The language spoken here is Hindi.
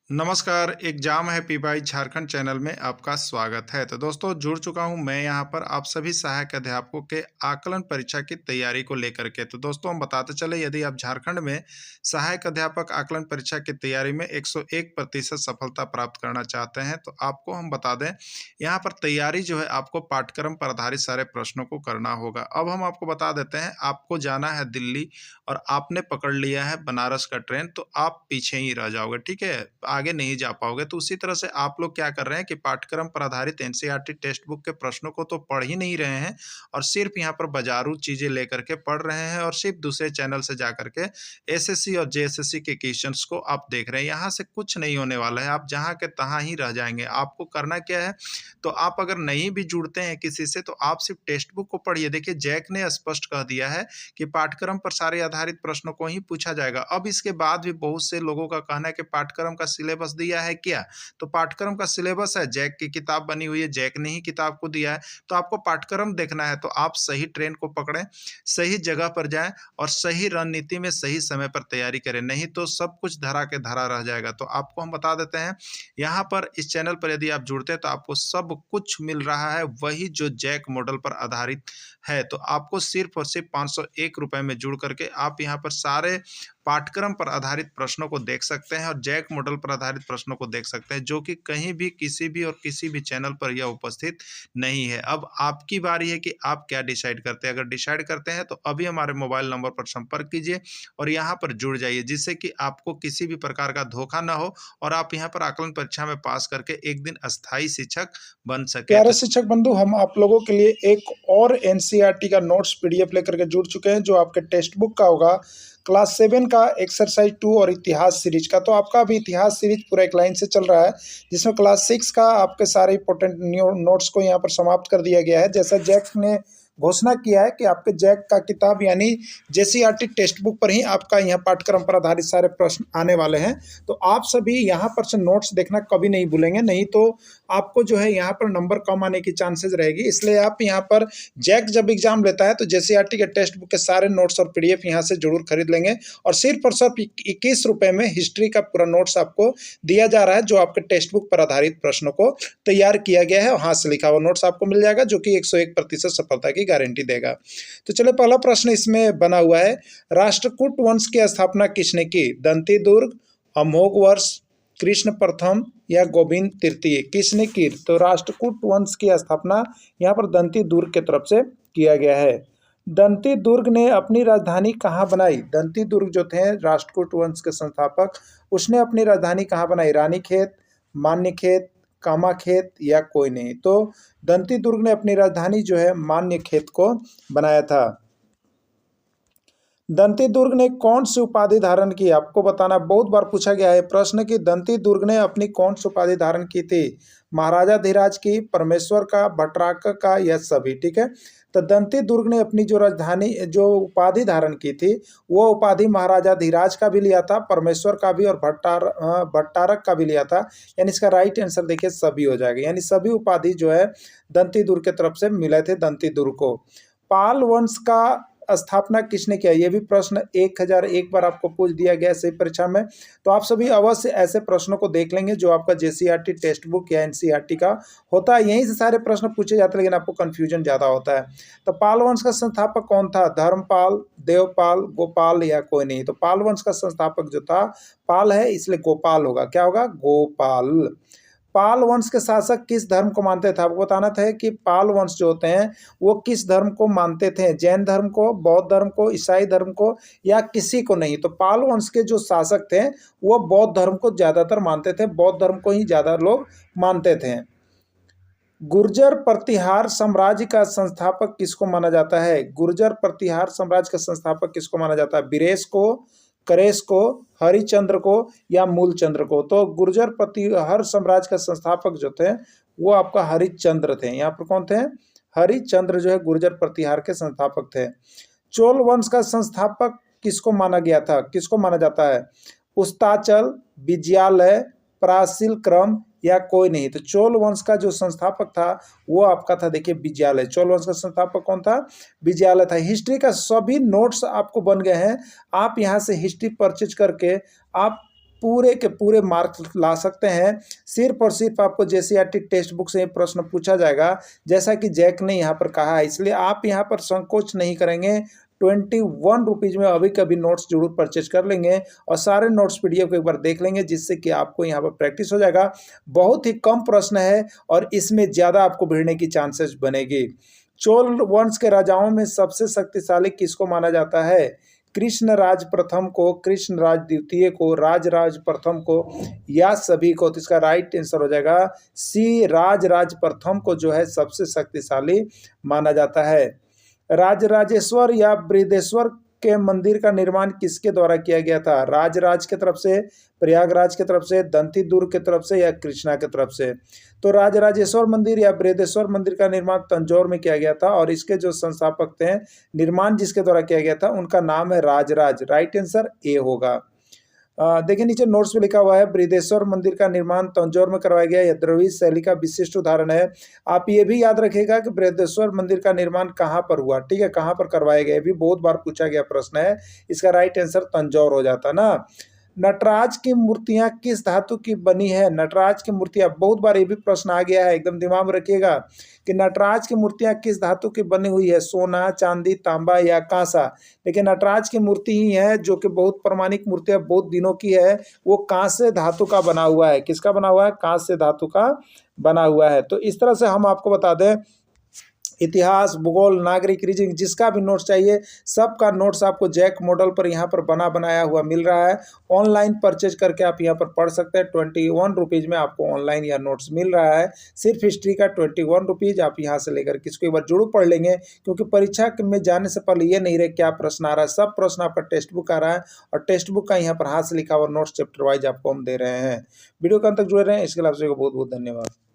नमस्कार, एग्जाम है पी बाई झारखंड चैनल में आपका स्वागत है। तो दोस्तों जुड़ चुका हूं मैं यहां पर आप सभी सहायक अध्यापकों के आकलन परीक्षा की तैयारी को लेकर के। तो दोस्तों हम बताते चले, यदि आप झारखंड में सहायक अध्यापक आकलन परीक्षा की तैयारी में 101% सफलता प्राप्त करना चाहते हैं तो आपको हम बता दें, यहाँ पर तैयारी जो है आपको पाठ्यक्रम पर आधारित सारे प्रश्नों को करना होगा। अब हम आपको बता देते हैं, आपको जाना है दिल्ली और आपने पकड़ लिया है बनारस का ट्रेन, तो आप पीछे ही रह जाओगे, ठीक है, आगे नहीं जा पाओगे। तो उसी तरह से आप लोग क्या कर रहे हैं कि पाठ्यक्रम पर आधारित एनसीईआरटी टेक्स्ट बुक के प्रश्नों को तो पढ़ ही नहीं रहे हैं और सिर्फ यहाँ पर बाजारू चीजें लेकर के पढ़ रहे हैं और सिर्फ दूसरे चैनल से जा करके एसएससी और जेएसएससी के क्वेश्चंस को आप देख रहे हैं। यहाँ से कुछ नहीं होने वाला है, आप जहाँ के तहाँ ही रह जाएंगे। आपको करना क्या है, तो आप अगर नहीं भी जुड़ते हैं किसी से तो आप सिर्फ टेक्स्ट बुक को पढ़िए। देखिए जैक ने स्पष्ट कह दिया है कि पाठ्यक्रम पर सारे आधारित प्रश्नों को ही पूछा जाएगा। अब इसके बाद भी बहुत से लोगों का कहना है कि पाठ्यक्रम का सिलेबस दिया है क्या, तो पाठ्यक्रम का सिलेबस है, जैक की किताब बनी हुई है, जैक ने ही किताब को दिया है। तो आपको पाठ्यक्रम देखना है तो आप सही ट्रेन को पकड़ें, सही जगह पर जाएं और सही रणनीति में सही समय पर तैयारी करें, नहीं तो सब कुछ धरा के धरा रह जाएगा। तो आपको हम बता देते हैं, यहाँ पर इस चैनल पर यदि आप जुड़ते हैं तो आपको सब कुछ मिल रहा है, वही जो जैक मॉडल पर आधारित है। तो आपको सिर्फ और सिर्फ 501 रुपए में जुड़ करके आप यहाँ पर सारे पाठ्यक्रम पर आधारित प्रश्नों को देख सकते हैं और जैक मॉडल पर आधारित प्रश्नों को देख सकते हैं, जो कि कहीं भी किसी भी और किसी भी चैनल पर यह उपस्थित नहीं है। अब आपकी बारी है कि आप क्या डिसाइड करते हैं। अगर डिसाइड करते हैं तो अभी हमारे मोबाइल नंबर पर संपर्क कीजिए और यहाँ पर जुड़ जाइए, जिससे कि आपको किसी भी प्रकार का धोखा ना हो और आप यहाँ पर आकलन परीक्षा में पास करके एक दिन अस्थायी शिक्षक बन सके। प्यारे शिक्षक बंधु, हम आप लोगों के लिए एक और एनसीईआरटी का नोट्स पीडीएफ लेकर के जुड़ चुके हैं, जो आपके टेक्स्ट बुक का होगा। क्लास 7 का एक्सरसाइज 2 और इतिहास सीरीज का। तो आपका अभी इतिहास सीरीज पूरा एक लाइन से चल रहा है, जिसमें क्लास 6 का आपके सारे इंपॉर्टेंट नोट्स को यहाँ पर समाप्त कर दिया गया है। जैसा जैक ने घोषणा किया है कि आपके जैक का किताब यानी जेसीईआरटी टेक्स्ट बुक पर ही आपका यहाँ पाठ्यक्रम पर आधारित सारे प्रश्न आने वाले हैं। तो आप सभी यहाँ पर से नोट्स देखना कभी नहीं भूलेंगे, नहीं तो आपको जो है यहाँ पर नंबर कम आने की चांसेस रहेगी। इसलिए आप यहाँ पर जैक जब एग्जाम लेता है तो जेसीईआरटी के टेक्स्ट बुक के सारे नोट्स और पीडीएफ यहाँ से जरूर खरीद लेंगे और सिर्फ 21 रुपए में हिस्ट्री का पूरा नोट्स आपको दिया जा रहा है, जो आपके टेक्स्ट बुक पर आधारित प्रश्नों को तैयार किया गया है और हाथ से लिखा हुआ नोट्स आपको मिल जाएगा, जो कि 101% सफलता की गारंटी देगा। तो चलिए, पहला प्रश्न इसमें बना हुआ है, राष्ट्रकूट वंश की स्थापना किसने की? दंती दुर्ग, अमोघवर्ष, कृष्ण प्रथम या गोविंद तृतीय, किसने की? तो राष्ट्रकूट वंश की स्थापना यहाँ पर दंती दुर्ग की तरफ से किया गया है। दंती दुर्ग ने अपनी राजधानी कहाँ बनाई? दंती दुर्ग जो थे राष्ट्रकूट वंश के संस्थापक, उसने अपनी राजधानी कहाँ बनाई? रानीखेत, मान्यखेत, कामाखेत या कोई नहीं। तो दंती दुर्ग ने अपनी राजधानी जो है मान्यखेत को बनाया था। दंती दुर्ग ने कौन सी उपाधि धारण की? आपको बताना, बहुत बार पूछा गया है प्रश्न कि दंती दुर्ग ने अपनी कौन सी उपाधि धारण की थी? महाराजा धीराज की, परमेश्वर का, भट्टराक का या सभी? ठीक है, तो दंती दुर्ग ने अपनी जो राजधानी जो उपाधि धारण की थी वो उपाधि महाराजा धीराज का भी लिया था, परमेश्वर का भी और भट्टारक का भी लिया था। यानी इसका राइट आंसर देखिए सभी हो जाएगा, यानी सभी उपाधि जो है दंती दुर्ग की तरफ से मिले थे दंती दुर्ग को। पाल वंश का स्थापना किसने किया? ये भी प्रश्न 1001 बार आपको पूछ दिया गया सही परीक्षा में। तो आप सभी अवश्य ऐसे प्रश्नों को देख लेंगे जो आपका जेसीईआरटी टेक्स्ट बुक या एनसीईआरटी का होता है, यहीं से सारे प्रश्न पूछे जाते हैं, लेकिन आपको कंफ्यूजन ज़्यादा होता है। तो पाल वंश का संस्थापक कौन था? धर्मपाल, देवपाल, गोपाल या कोई नहीं? तो पाल वंश का संस्थापक जो था पाल है, इसलिए गोपाल होगा। क्या होगा? गोपाल। पाल वंश के शासक किस धर्म को मानते थे? आपको बताना था कि पाल वंश जो होते हैं वो किस धर्म को मानते थे? जैन धर्म को, बौद्ध धर्म को, ईसाई धर्म को या किसी को नहीं? तो पाल वंश के जो शासक थे वो बौद्ध धर्म को ज्यादातर मानते थे, बौद्ध धर्म को ही ज्यादा लोग मानते थे। गुर्जर प्रतिहार साम्राज्य का संस्थापक किसको माना जाता है? गुर्जर प्रतिहार साम्राज्य का संस्थापक किसको माना जाता है? बीरेश को, करेश को, हरिचंद्र को या मूलचंद्र को? तो गुर्जर प्रतिहार साम्राज्य का संस्थापक जो थे वो आपका हरिचंद्र थे। यहाँ पर कौन थे? हरिचंद्र जो है गुर्जर प्रतिहार के संस्थापक थे। चोल वंश का संस्थापक किसको माना गया था, किसको माना जाता है? उस्ताचल, विजयालय, प्राचीन क्रम या कोई नहीं? तो चोल वंश का जो संस्थापक था वो आपका था, देखिए, विजयालय। चोल वंश का संस्थापक कौन था? विजयालय था। हिस्ट्री का सभी नोट्स आपको बन गए हैं, आप यहाँ से हिस्ट्री परचेज करके आप पूरे के पूरे मार्क्स ला सकते हैं। सिर्फ और सिर्फ आपको जेसीईआरटी टेक्स्ट बुक से ये प्रश्न पूछा जाएगा, जैसा कि जैक ने यहाँ पर कहा है, इसलिए आप यहाँ पर संकोच नहीं करेंगे। 21 रुपीज़ में अभी कभी नोट्स जरूर परचेज कर लेंगे और सारे नोट्स पीडीएफ को एक बार देख लेंगे, जिससे कि आपको यहाँ पर प्रैक्टिस हो जाएगा। बहुत ही कम प्रश्न है और इसमें ज़्यादा आपको भिड़ने की चांसेस बनेगी। चोल वंश के राजाओं में सबसे शक्तिशाली किसको माना जाता है? कृष्णराज प्रथम को, कृष्णराज द्वितीय को, राजराज प्रथम को या सभी को? तो इसका राइट आंसर हो जाएगा सी, राजराज प्रथम को जो है सबसे शक्तिशाली माना जाता है। राजराजेश्वर या बृहदेश्वर के मंदिर का निर्माण किसके द्वारा किया गया था? राजराज की तरफ से, प्रयागराज की तरफ से, दंती दुर्ग की तरफ से या कृष्णा की तरफ से? तो राजराजेश्वर मंदिर या बृहदेश्वर मंदिर का निर्माण तंजौर में किया गया था और इसके जो संस्थापक थे, निर्माण जिसके द्वारा किया गया था, उनका नाम है राजराज। राइट आंसर ए होगा। देखिए नीचे नोट्स में लिखा हुआ है बृहदेश्वर मंदिर का निर्माण तंजौर में करवाया गया। यह द्रविड़ शैली का विशिष्ट उदाहरण है। आप ये भी याद रखिएगा कि बृहदेश्वर मंदिर का निर्माण कहाँ पर हुआ, ठीक है, कहाँ पर करवाया गया, ये भी बहुत बार पूछा गया प्रश्न है। इसका राइट आंसर तंजौर हो जाता ना। नटराज की मूर्तियां किस धातु की बनी है? नटराज की मूर्तियां, बहुत बार ये भी प्रश्न आ गया है, एकदम दिमाग में रखिएगा कि नटराज की मूर्तियां किस धातु की बनी हुई है? सोना, चांदी, तांबा या कांसा? लेकिन नटराज की मूर्ति ही है जो कि बहुत प्रमाणिक मूर्ति है, बहुत दिनों की है, वो कांस्य धातु का बना हुआ है। किसका बना हुआ है? कांस्य धातु का बना हुआ है। तो इस तरह से हम आपको बता दें, इतिहास, भूगोल, नागरिक, रीजनिंग, जिसका भी नोट्स चाहिए सबका नोट्स आपको जैक मॉडल पर यहाँ पर बना बनाया हुआ मिल रहा है। ऑनलाइन परचेज करके आप यहाँ पर पढ़ सकते हैं। 21 रुपीज़ में आपको ऑनलाइन यह नोट्स मिल रहा है। सिर्फ हिस्ट्री का 21 रुपीज़, आप यहाँ से लेकर के इसको एक बार जरूर पढ़ लेंगे, क्योंकि परीक्षा में जाने से पहले ये नहीं रहे क्या प्रश्न आ रहा है। सब प्रश्न आपका टेक्स्ट बुक आ रहा है और टेक्स्ट बुक का यहाँ पर हाथ से लिखा हुआ नोट्स चैप्टर वाइज आपको हम दे रहे हैं। वीडियो के अंत तक जुड़े रहें, इसके लिए आप सभी को बहुत बहुत धन्यवाद।